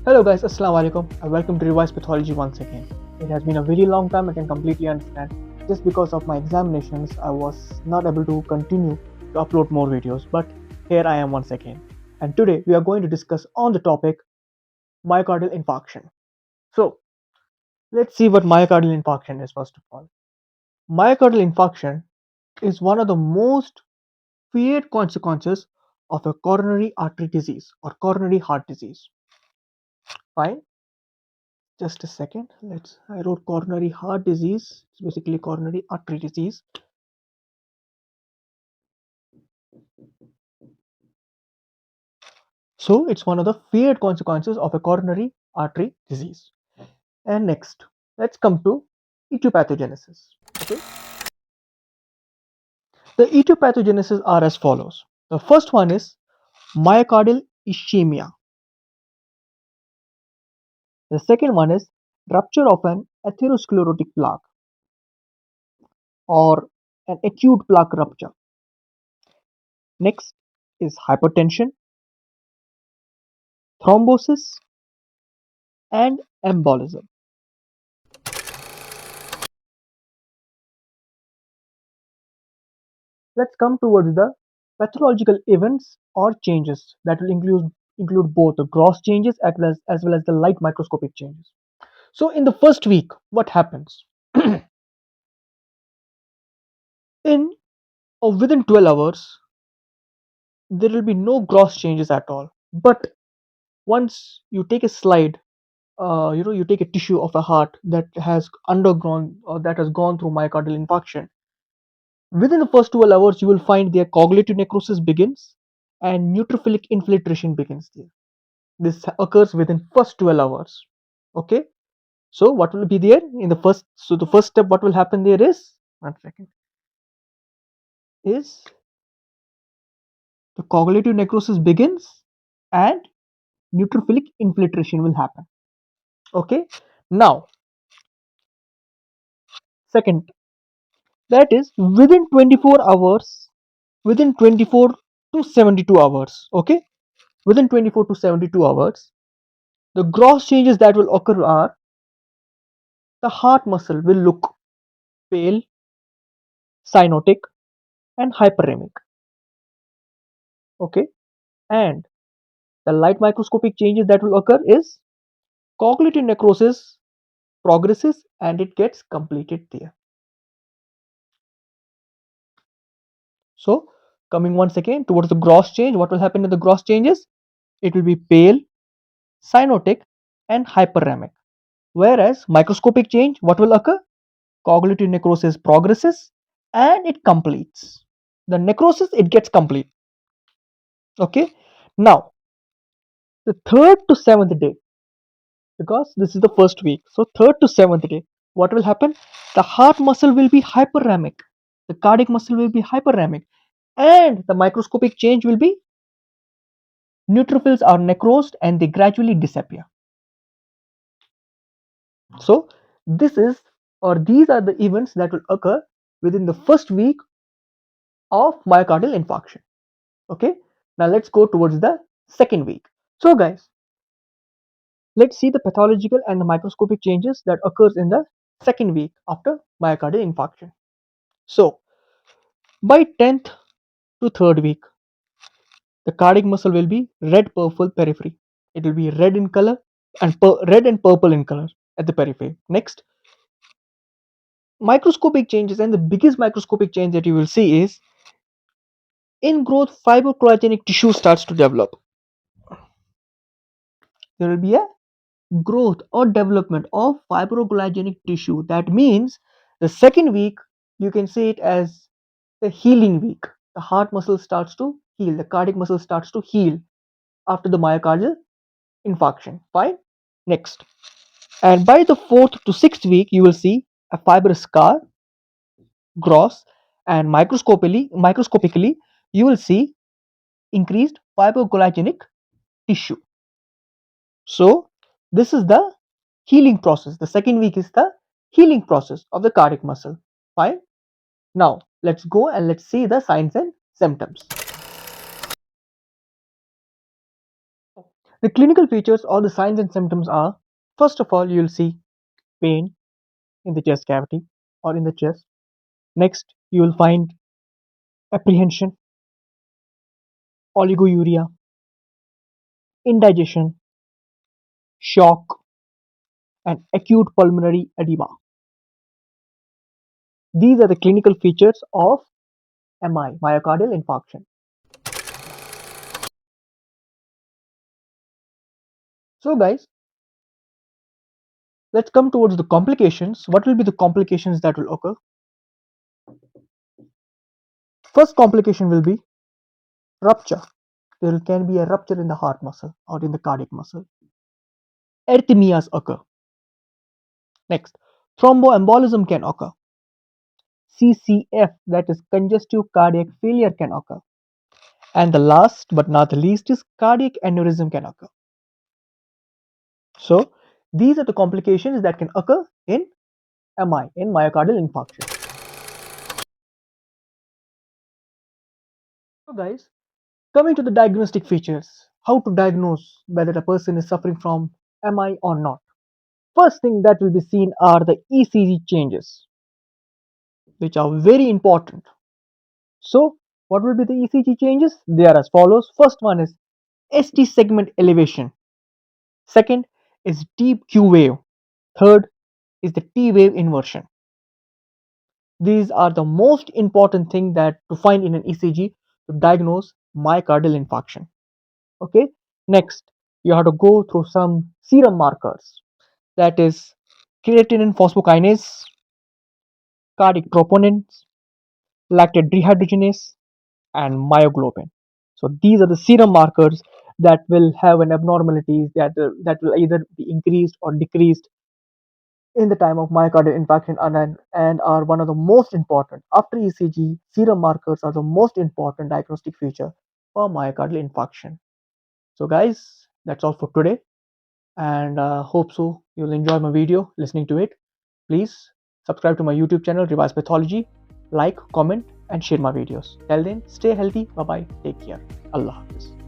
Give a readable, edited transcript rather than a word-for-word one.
Hello guys, Assalamu alaikum and welcome to Revise Pathology once again. It has been a very long time, I can completely understand. Just because of my examinations, I was not able to continue to upload more videos, but here I am once again. And today we are going to discuss on the topic myocardial infarction. So, let's see what myocardial infarction is first of all. Myocardial infarction is one of the most feared consequences of a coronary artery disease or coronary heart disease. Fine. Just a second. I wrote coronary heart disease. It's basically coronary artery disease. So it's one of the feared consequences of a coronary artery disease. And next, let's come to etiopathogenesis. Okay. The etiopathogenesis are as follows. The first one is myocardial ischemia. The second one is rupture of an atherosclerotic plaque or an acute plaque rupture. Next is hypertension, thrombosis, and embolism. Let's come towards the pathological events or changes that will include both the gross changes as well as the light microscopic changes. So in the first week, what happens? in or within 12 hours, there will be no gross changes at all. But once you take a slide, you take a tissue of a heart that has undergone or that has gone through myocardial infarction. Within the first 12 hours, you will find their coagulative necrosis begins and neutrophilic infiltration begins there. This occurs within first 12 hours. Okay. So what will be there in the first? So the first step, what will happen there is, one second, is the coagulative necrosis begins and neutrophilic infiltration will happen. Okay. Now, second, that is within 24 hours, within 24 to 72 hours. Okay. Within 24 to 72 hours, the gross changes that will occur are the heart muscle will look pale, cyanotic, and hyperemic. Okay. And the light microscopic changes that will occur is coagulative necrosis progresses and it gets completed there. So coming once again towards the gross change, what will happen in the gross changes? It will be pale, cyanotic, and hyperemic. Whereas microscopic change, what will occur? Coagulative necrosis progresses and it completes. The necrosis, it gets complete. Okay. Now the third to seventh day, because this is the first week. So third to seventh day, what will happen? The heart muscle will be hyperemic, the cardiac muscle will be hyperemic, and the microscopic change will be neutrophils are necrosed and they gradually disappear. So this is or these are the events that will occur within the first week of myocardial infarction. Okay, now let's go towards the second week. So guys, let's see the pathological and the microscopic changes that occurs in the second week after myocardial infarction. So by 10th to 3rd week, the cardiac muscle will be red purple periphery. It will be red in color and red and purple in color at the periphery. Next, microscopic changes, and the biggest microscopic change that you will see is ingrowth fibrocollagenic tissue starts to develop. There will be a growth or development of fibrocollagenic tissue. That means the second week you can see it as the healing week. The heart muscle starts to heal, the cardiac muscle starts to heal after the myocardial infarction. Fine. Next, and by the 4th to 6th week, you will see a fibrous scar, gross, and microscopically, you will see increased fibrocollagenic tissue. So, this is the healing process. The second week is the healing process of the cardiac muscle. Fine. Now, let's go and let's see the signs and symptoms. The clinical features or the signs and symptoms are, first of all, you'll see pain in the chest cavity or in the chest. Next, you will find apprehension, oliguria, indigestion, shock, and acute pulmonary edema. These are the clinical features of MI, myocardial infarction. So, guys, let's come towards the complications. What will be the complications that will occur? First complication will be rupture. There can be a rupture in the heart muscle or in the cardiac muscle. Arrhythmias occur. Next, thromboembolism can occur. CCF, that is congestive cardiac failure, can occur. And the last but not the least is cardiac aneurysm can occur. So, these are the complications that can occur in MI, in myocardial infarction. So, guys, coming to the diagnostic features, how to diagnose whether a person is suffering from MI or not. First thing that will be seen are the ECG changes, which are very important. So, what will be the ECG changes? They are as follows. First one is ST segment elevation. Second is deep Q wave. Third is the T wave inversion. These are the most important thing that to find in an ECG to diagnose myocardial infarction. Okay. Next, you have to go through some serum markers. That is creatinine phosphokinase, cardiac troponins, lactate dehydrogenase, and myoglobin. So these are the serum markers that will have an abnormality that will either be increased or decreased in the time of myocardial infarction and are one of the most important. After ECG, serum markers are the most important diagnostic feature for myocardial infarction. So guys, that's all for today, and hope so you'll enjoy my video listening to it. Please subscribe to my YouTube channel Revise Pathology, like, comment, and share my videos. Till then, stay healthy. Bye bye. Take care. Allah Hafiz.